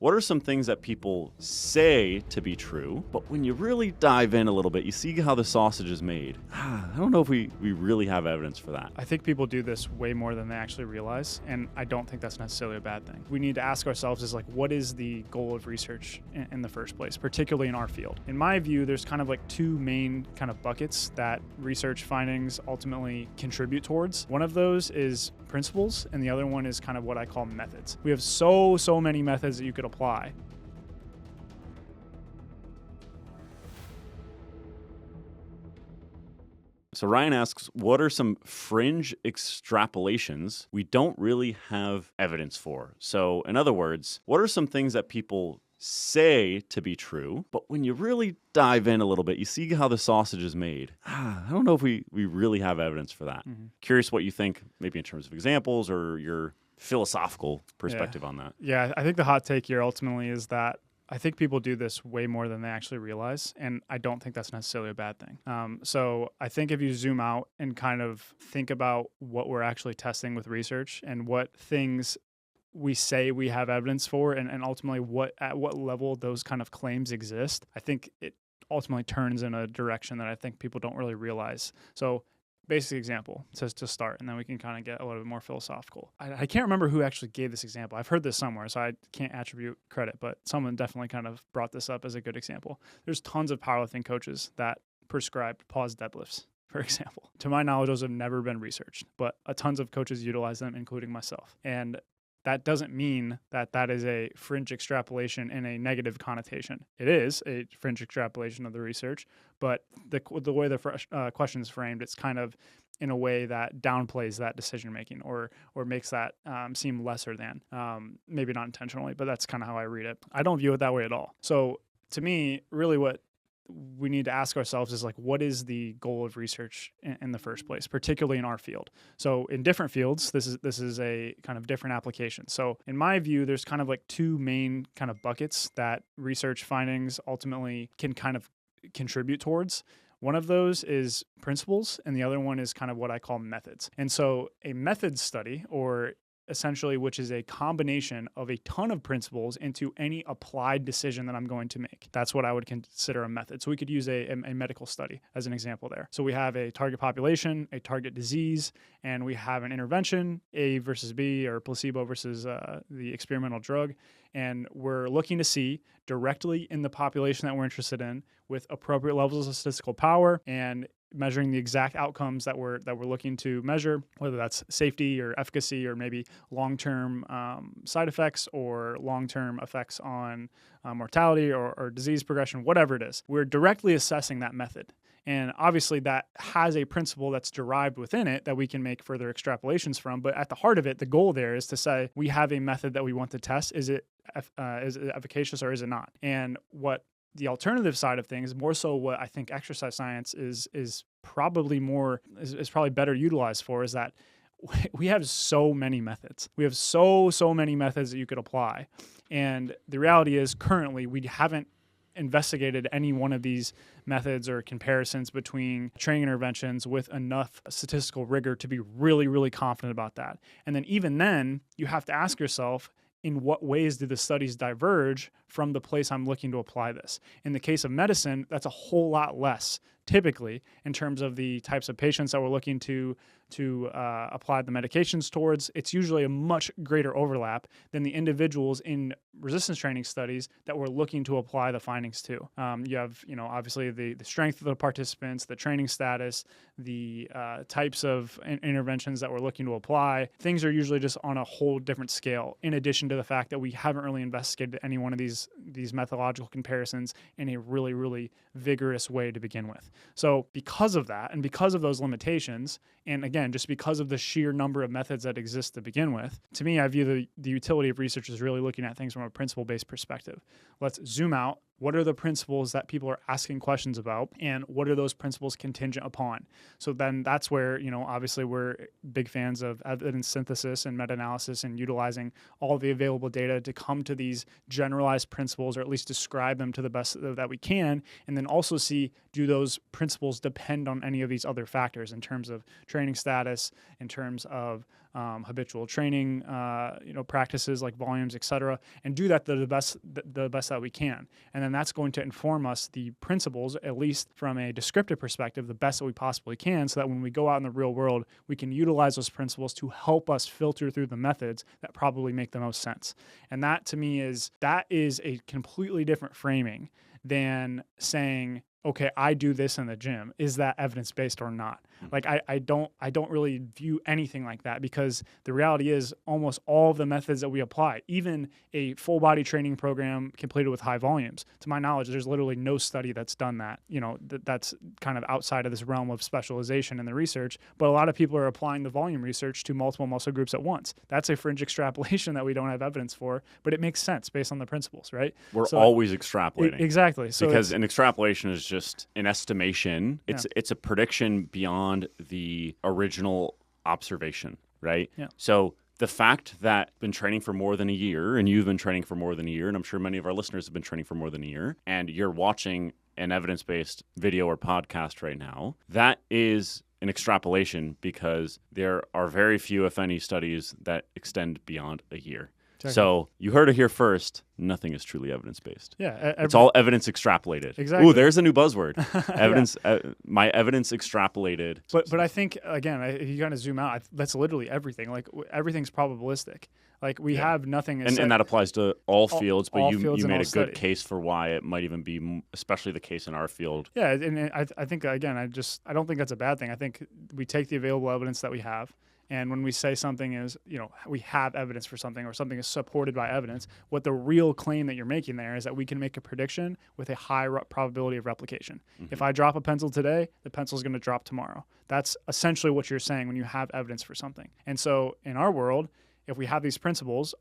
What are some things that people say to be true, but when you really dive in a little bit, you see how the sausage is made? I don't know if we really have evidence for that. I think people do this way more than they actually realize, and I don't think that's necessarily a bad thing. We need to ask ourselves is like, what is the goal of research in the first place, particularly in our field? In my view, there's kind of like two main kind of buckets that research findings ultimately contribute towards. One of those is principles, and the other one is kind of what I call methods. We have so many methods that you could apply. So Ryan asks, what are some fringe extrapolations we don't really have evidence for? So in other words, what are some things that people say to be true, but when you really dive in a little bit, you see how the sausage is made? I don't know if we really have evidence for that. Curious what you think, maybe in terms of examples or your philosophical perspective on that. Yeah, I think the hot take here ultimately is that I think people do this way more than they actually realize, and I don't think that's necessarily a bad thing. So I think if you zoom out and kind of think about what we're actually testing with research and what things we say we have evidence for, and ultimately at what level those kind of claims exist, I think it ultimately turns in a direction that I think people don't really realize. So basic example to start, and then we can kind of get a little bit more philosophical. I can't remember who actually gave this example. I've heard this somewhere, so I can't attribute credit, but someone definitely kind of brought this up as a good example. There's tons of powerlifting coaches that prescribed pause deadlifts, for example. To my knowledge, those have never been researched, but tons of coaches utilize them, including myself. And that doesn't mean that that is a fringe extrapolation in a negative connotation. It is a fringe extrapolation of the research, but the way the question is framed, it's kind of in a way that downplays that decision making or makes that seem lesser than. Maybe not intentionally, but that's kind of how I read it. I don't view it that way at all. So to me, really what we need to ask ourselves is like, what is the goal of research in the first place, particularly in our field? So in different fields, this is a kind of different application. So in my view, there's kind of like two main kind of buckets that research findings ultimately can kind of contribute towards. One of those is principles, and the other one is kind of what I call methods. And so a method study, or essentially, which is a combination of a ton of principles into any applied decision that I'm going to make. That's what I would consider a method. So we could use a medical study as an example there. So we have a target population, a target disease, and we have an intervention, A versus B, or placebo versus the experimental drug. And we're looking to see directly in the population that we're interested in with appropriate levels of statistical power and measuring the exact outcomes that we're looking to measure, whether that's safety or efficacy or maybe long-term side effects or long-term effects on mortality or disease progression, whatever it is. We're directly assessing that method. And obviously that has a principle that's derived within it that we can make further extrapolations from. But at the heart of it, the goal there is to say we have a method that we want to test. Is it efficacious or is it not? And what the alternative side of things, more so what I think exercise science is probably better utilized for, is that we have so many methods. We have so many methods that you could apply. And the reality is currently we haven't investigated any one of these methods or comparisons between training interventions with enough statistical rigor to be really, really confident about that. And then even then, you have to ask yourself, in what ways do the studies diverge from the place I'm looking to apply this? In the case of medicine, that's a whole lot less, typically, in terms of the types of patients that we're looking to apply the medications towards. It's usually a much greater overlap than the individuals in resistance training studies that we're looking to apply the findings to. You have, obviously the strength of the participants, the training status, the types of interventions that we're looking to apply. Things are usually just on a whole different scale, in addition to the fact that we haven't really investigated any one of these methodological comparisons in a really, really vigorous way to begin with. So because of that, and because of those limitations, and again, just because of the sheer number of methods that exist to begin with, to me, I view the utility of research as really looking at things from a principle-based perspective. Let's zoom out. What are the principles that people are asking questions about, and what are those principles contingent upon? So then that's where, obviously we're big fans of evidence synthesis and meta-analysis and utilizing all the available data to come to these generalized principles, or at least describe them to the best that we can, and then also see, do those principles depend on any of these other factors in terms of training status, in terms of habitual training, practices like volumes, etc., and do that the best that we can. And then that's going to inform us the principles, at least from a descriptive perspective, the best that we possibly can, so that when we go out in the real world, we can utilize those principles to help us filter through the methods that probably make the most sense. And that to me is a completely different framing than saying, okay, I do this in the gym. Is that evidence-based or not? Like I don't really view anything like that, because the reality is almost all of the methods that we apply, even a full body training program completed with high volumes, to my knowledge, there's literally no study that's done that. That's kind of outside of this realm of specialization in the research, but a lot of people are applying the volume research to multiple muscle groups at once. That's a fringe extrapolation that we don't have evidence for, but it makes sense based on the principles, right? We're always extrapolating. Exactly. So because an extrapolation is just an estimation. It's a prediction beyond the original observation, right? Yeah. So the fact that I've been training for more than a year, and you've been training for more than a year, and I'm sure many of our listeners have been training for more than a year, and you're watching an evidence-based video or podcast right now, that is an extrapolation, because there are very few, if any, studies that extend beyond a year. Exactly. So you heard it here first. Nothing is truly evidence-based. Yeah, it's all evidence extrapolated. Exactly. Ooh, there's a new buzzword. Evidence. My evidence extrapolated. But I think, again, if you kind of zoom out, that's literally everything. Like everything's probabilistic. Like we have nothing. And that applies to all fields. But you made a good study. case for why it might even be, especially the case in our field. Yeah, and I think, again, I don't think that's a bad thing. I think we take the available evidence that we have. And when we say something is, we have evidence for something, or something is supported by evidence, what the real claim that you're making there is that we can make a prediction with a high probability of replication. Mm-hmm. If I drop a pencil today, the pencil is going to drop tomorrow. That's essentially what you're saying when you have evidence for something. And so in our world, if we have these principles,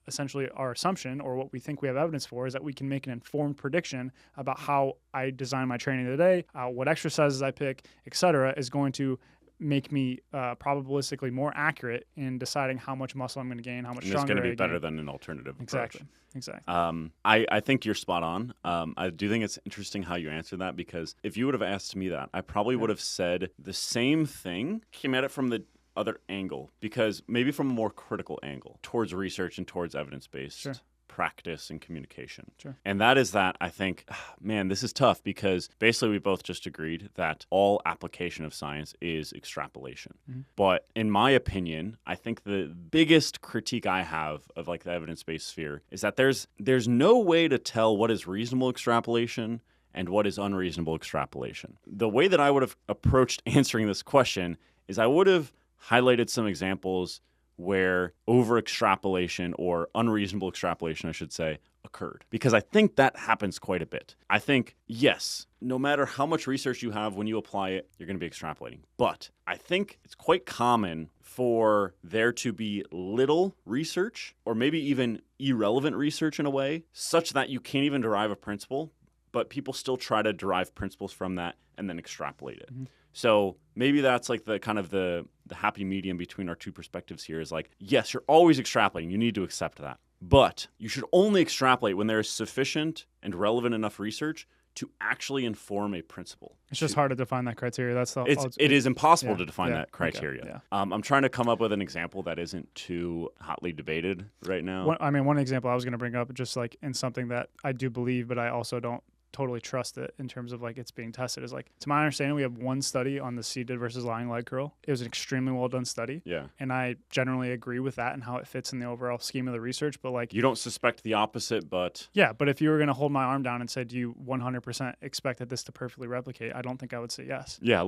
essentially our assumption, or what we think we have evidence for, is that we can make an informed prediction about how I design my training today, what exercises I pick, et cetera, is going to make me probabilistically more accurate in deciding how much muscle I'm going to gain, how much stronger I gain. It's going to be better than an alternative approach. Exactly. I think you're spot on. I do think it's interesting how you answer that, because if you would have asked me that, I probably would have said the same thing, came at it from the other angle, because maybe from a more critical angle towards research and towards evidence-based practice and communication. Sure. And that is that I think, man, this is tough, because basically we both just agreed that all application of science is extrapolation. Mm-hmm. But in my opinion, I think the biggest critique I have of like the evidence-based sphere is that there's no way to tell what is reasonable extrapolation and what is unreasonable extrapolation. The way that I would have approached answering this question is I would have highlighted some examples where over-extrapolation, or unreasonable extrapolation, I should say, occurred. Because I think that happens quite a bit. I think, yes, no matter how much research you have, when you apply it, you're going to be extrapolating. But I think it's quite common for there to be little research, or maybe even irrelevant research in a way, such that you can't even derive a principle, but people still try to derive principles from that and then extrapolate it. Mm-hmm. So maybe that's like the kind of the happy medium between our two perspectives here, is like, yes, you're always extrapolating. You need to accept that. But you should only extrapolate when there is sufficient and relevant enough research to actually inform a principle. It's just hard to define that criteria. It is impossible to define that criteria. Okay, I'm trying to come up with an example that isn't too hotly debated right now. One example I was going to bring up, just like in something that I do believe, but I also don't totally trust it in terms of like it's being tested, is like, to my understanding, we have one study on the seated versus lying leg curl. It was an extremely well done study. Yeah. And I generally agree with that and how it fits in the overall scheme of the research. But like, you don't suspect the opposite, but yeah. But if you were going to hold my arm down and say, do you 100% expect that this to perfectly replicate? I don't think I would say yes. Yeah.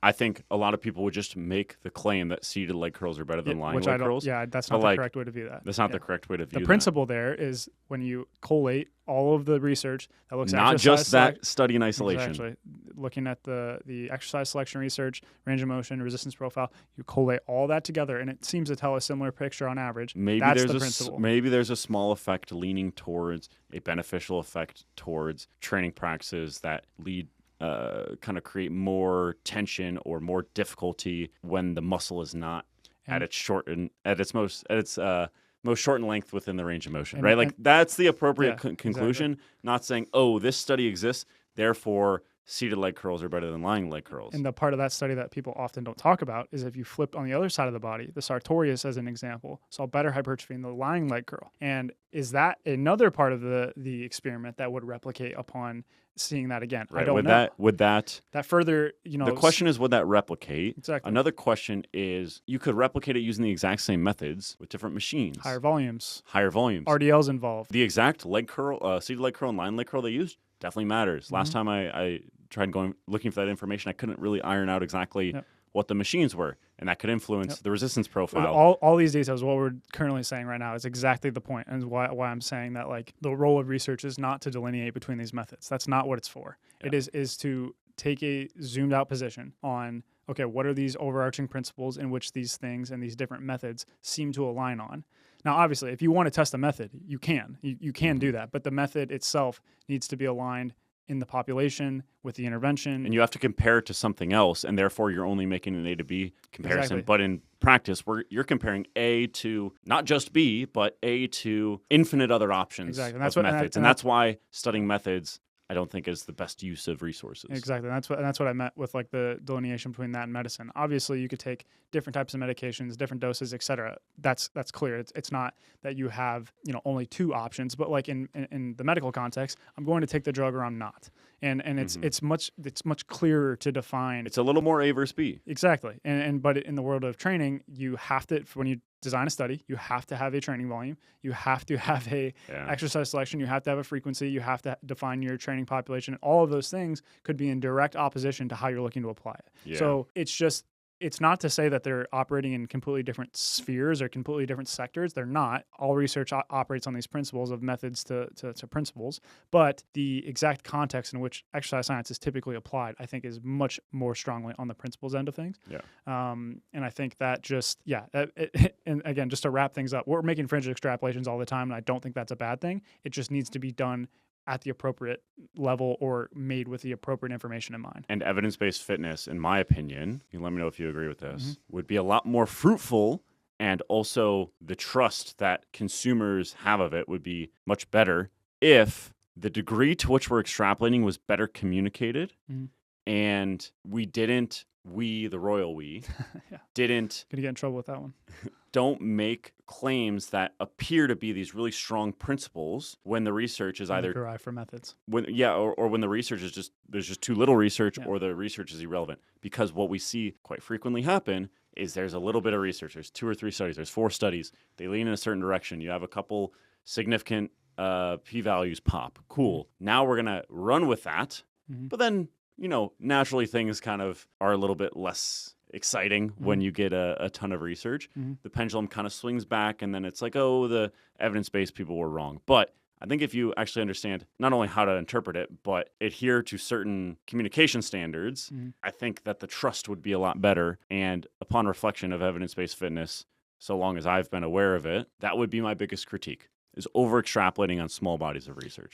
I think a lot of people would just make the claim that seated leg curls are better than lying leg curls. Yeah. That's not the correct way to view that. That's not the correct way to view that. The principle there is when you collate all of the research that looks at not just that study in isolation. Exactly. Looking at the exercise selection research, range of motion, resistance profile, you collate all that together, and it seems to tell a similar picture on average. That's the principle. Maybe there's a small effect leaning towards a beneficial effect towards training practices that lead kind of create more tension or more difficulty when the muscle is not at its most shortened length within the range of motion, right? Like that's the appropriate conclusion, exactly. Not saying, oh, this study exists, therefore seated leg curls are better than lying leg curls. And the part of that study that people often don't talk about is if you flipped on the other side of the body, the sartorius as an example, saw better hypertrophy in the lying leg curl. And is that another part of the experiment that would replicate upon seeing that again? Right. I don't know. Would that further, the question is, would that replicate? Exactly. Another question is, you could replicate it using the exact same methods with different machines. Higher volumes. RDLs involved. The exact leg curl, seated leg curl and lying leg curl they used definitely matters. Last time I tried looking for that information, I couldn't really iron out exactly what the machines were, and that could influence the resistance profile. All these details, what we're currently saying right now, is exactly the point, and why I'm saying that like the role of research is not to delineate between these methods. That's not what it's for. Yeah. It is to take a zoomed out position on, okay, what are these overarching principles in which these things and these different methods seem to align on. Now, obviously, if you want to test a method, you can. You can do that, but the method itself needs to be aligned in the population with the intervention. And you have to compare it to something else, and therefore you're only making an A to B comparison. Exactly. But in practice, you're comparing A to not just B, but A to infinite other options of methods. And that's why studying methods, I don't think, is the best use of resources. Exactly. And that's what I meant with like the delineation between that and medicine. Obviously, you could take different types of medications, different doses, et cetera. That's clear. It's not that you have, only two options, but like in the medical context, I'm going to take the drug or I'm not. And it's much clearer to define. It's a little more A versus B. Exactly. But in the world of training, you have to, when you design a study, you have to have a training volume. You have to have a exercise selection. You have to have a frequency. You have to define your training population. All of those things could be in direct opposition to how you're looking to apply it. Yeah. So it's not to say that they're operating in completely different spheres or completely different sectors. They're not. All research operates on these principles of methods to principles, but the exact context in which exercise science is typically applied, I think, is much more strongly on the principles end of things. Yeah. And I think that and again, just to wrap things up, we're making fringe extrapolations all the time, and I don't think that's a bad thing. It just needs to be done at the appropriate level or made with the appropriate information in mind. And evidence-based fitness, in my opinion, you can let me know if you agree with this, would be a lot more fruitful, and also the trust that consumers have of it would be much better if the degree to which we're extrapolating was better communicated, and the royal we, didn't... Gonna get in trouble with that one. Don't make claims that appear to be these really strong principles when the research is either derived from methods. Or when the research is there's just too little research, or the research is irrelevant. Because what we see quite frequently happen is there's a little bit of research. There's 2 or 3 studies. There's 4 studies. They lean in a certain direction. You have a couple significant p-values pop. Cool. Now we're gonna run with that. But then naturally things kind of are a little bit less exciting when you get a ton of research. The pendulum kind of swings back, and then it's like, oh, the evidence-based people were wrong. But I think if you actually understand not only how to interpret it, but adhere to certain communication standards, I think that the trust would be a lot better. And upon reflection of evidence-based fitness, so long as I've been aware of it, that would be my biggest critique, is over-extrapolating on small bodies of research.